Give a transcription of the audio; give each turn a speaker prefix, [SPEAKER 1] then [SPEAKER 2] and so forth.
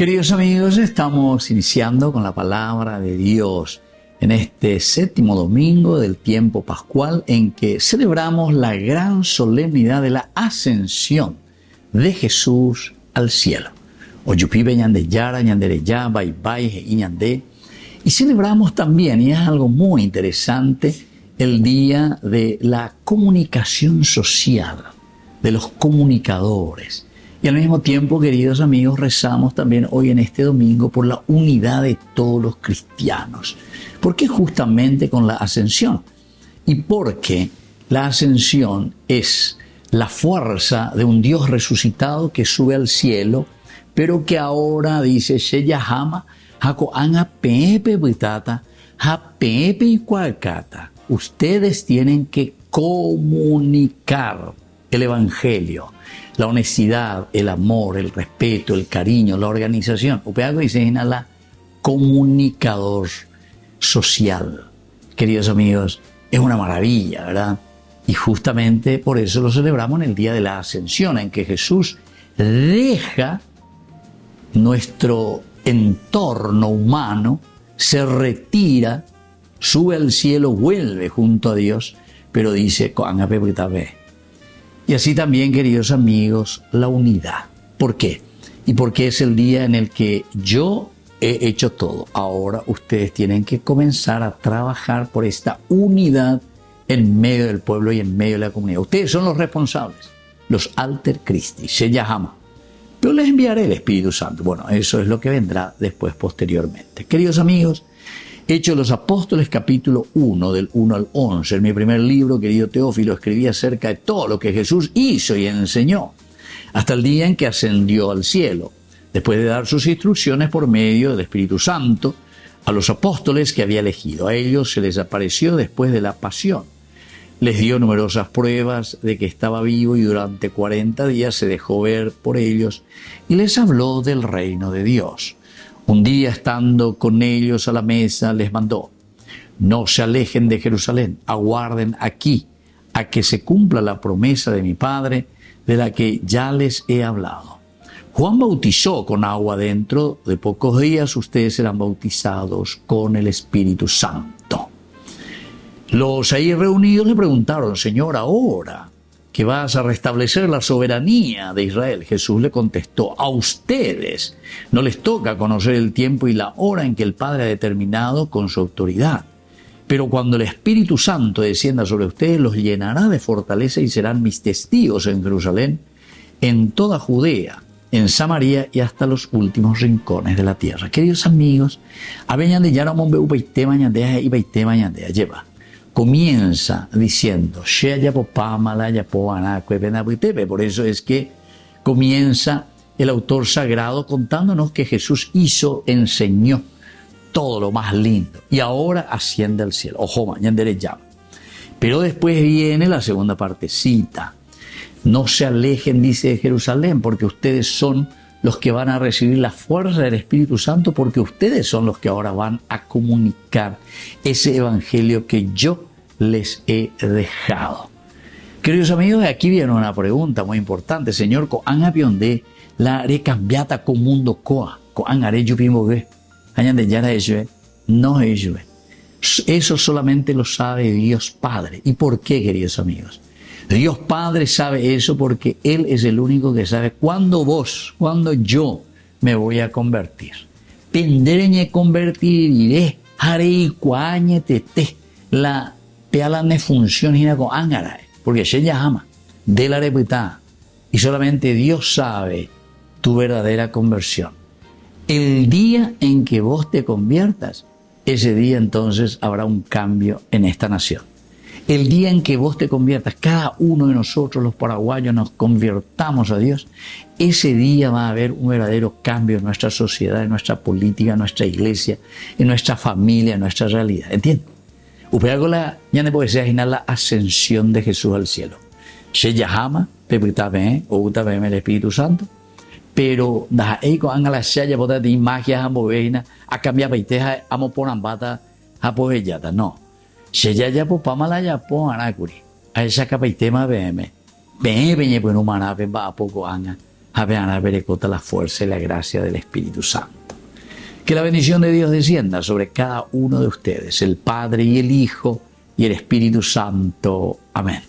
[SPEAKER 1] Queridos amigos, estamos iniciando con la palabra de Dios en este séptimo domingo del tiempo pascual en que celebramos la gran solemnidad de la ascensión de Jesús al cielo. Oyupibe ñande yara, ñandere ya, bai bai, y ñande. Y celebramos también, y es algo muy interesante, el día de la comunicación social, de los comunicadores. Y al mismo tiempo, queridos amigos, rezamos también hoy en este domingo por la unidad de todos los cristianos. ¿Por qué justamente con la ascensión? Y porque la ascensión es la fuerza de un Dios resucitado que sube al cielo, pero que ahora dice, Sheyahama, Hako anga pepe buitata, ha pepe y cualcata. Ustedes tienen que comunicar el Evangelio, la honestidad, el amor, el respeto, el cariño, la organización. Upeago dice la comunicador social. Queridos amigos, es una maravilla, ¿verdad? Y justamente por eso lo celebramos en el día de la Ascensión, en que Jesús deja nuestro entorno humano, se retira, sube al cielo, vuelve junto a Dios, pero dice, y así también, queridos amigos, la unidad. ¿Por qué? Y porque es el día en el que yo he hecho todo. Ahora ustedes tienen que comenzar a trabajar por esta unidad en medio del pueblo y en medio de la comunidad. Ustedes son los responsables, los alter Christi, se llama. Pero les enviaré el Espíritu Santo. Bueno, eso es lo que vendrá después, posteriormente. Queridos amigos, Hechos de los Apóstoles, capítulo 1, del 1 al 11. En mi primer libro, querido Teófilo, escribí acerca de todo lo que Jesús hizo y enseñó, hasta el día en que ascendió al cielo, después de dar sus instrucciones por medio del Espíritu Santo a los apóstoles que había elegido. A ellos se les apareció después de la pasión. Les dio numerosas pruebas de que estaba vivo y durante 40 días se dejó ver por ellos y les habló del reino de Dios. Un día, estando con ellos a la mesa, les mandó: no se alejen de Jerusalén, aguarden aquí a que se cumpla la promesa de mi Padre, de la que ya les he hablado. Juan bautizó con agua. Dentro de pocos días ustedes serán bautizados con el Espíritu Santo. Los ahí reunidos le preguntaron: Señor, ahora que vas a restablecer la soberanía de Israel. Jesús le contestó: a ustedes no les toca conocer el tiempo y la hora en que el Padre ha determinado con su autoridad. Pero cuando el Espíritu Santo descienda sobre ustedes, los llenará de fortaleza y serán mis testigos en Jerusalén, en toda Judea, en Samaria y hasta los últimos rincones de la tierra. Queridos amigos, comienza diciendo, por eso es que comienza el autor sagrado contándonos que Jesús hizo, enseñó todo lo más lindo y ahora asciende al cielo. Pero después viene la segunda partecita. No se alejen, dice, de Jerusalén, porque ustedes son los que van a recibir la fuerza del Espíritu Santo, porque ustedes son los que ahora van a comunicar ese evangelio que yo les he dejado. Queridos amigos, aquí viene una pregunta muy importante. Señor, ¿coan apionde la recambiata con mundo coa? ¿Coan haré yo pimo ve? Añade ya eso, no es yo. Eso solamente lo sabe Dios Padre. ¿Y por qué, queridos amigos? Dios Padre sabe eso porque Él es el único que sabe cuándo yo me voy a convertir. Pendereñe convertiré, haré y cuañe tete, la peala ne funciona con ángara, porque se llama de la repita y solamente Dios sabe tu verdadera conversión. El día en que vos te conviertas, ese día entonces habrá un cambio en esta nación. El día en que vos te conviertas, cada uno de nosotros los paraguayos nos convirtamos a Dios, ese día va a haber un verdadero cambio en nuestra sociedad, en nuestra política, en nuestra iglesia, en nuestra familia, en nuestra realidad. ¿Entiendes? Upeagola ya no puede ser la ascensión de Jesús al cielo. Se llama, o utame el Espíritu Santo, pero da eco angala se haya poder de magia amoveina a cambiar peiteja amo por ambata a povellata. No. Se ya po pamalaya po anacuri. A esa capa y tema BM. BM pues no mana va a poco anga. Habana Berekota, la fuerza y la gracia del Espíritu Santo. Que la bendición de Dios descienda sobre cada uno de ustedes, el Padre y el Hijo y el Espíritu Santo. Amén.